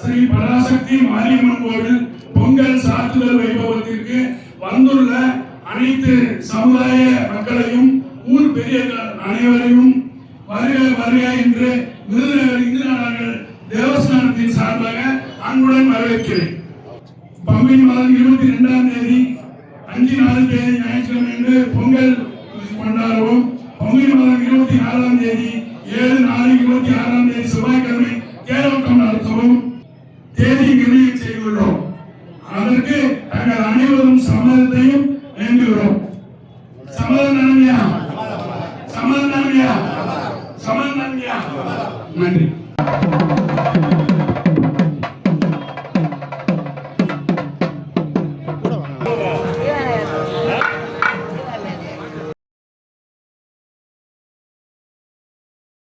ஸ்ரீ பராசக்தி மாரியம்மன் கோவில் பொங்கல் சாத்துதல் வைபவத்திற்கு வந்துள்ள அனைத்து சமுதாய மக்களையும் ஊர் பெரியவர்கள் அனைவரையும் வருக வருக என்று விருதுநகர் இந்து நாடார்கள் தேவஸ்தானத்தின் சார்பாக அன்புடன் வரவேற்கிறேன். பங்குனி மாதம் 22ஆம் தேதி 5 தேதி ஞாயிற்றுக்கிழமை என்று பொங்கல் கொண்டாடுவோம். பங்குனி மாதம் 24ஆம் தேதி 7/4/26ஆம் தேதி செவ்வாய்க்கிழமை தேரோட்டம் நடத்தவும் தேதி நிர்ணயம் செய்துள்ளோம். அதற்கு தங்கள் அனைவரும் சம்மதத்தையும் வேண்டுகிறோம். சம்மதம் சம்மதம் நன்றி.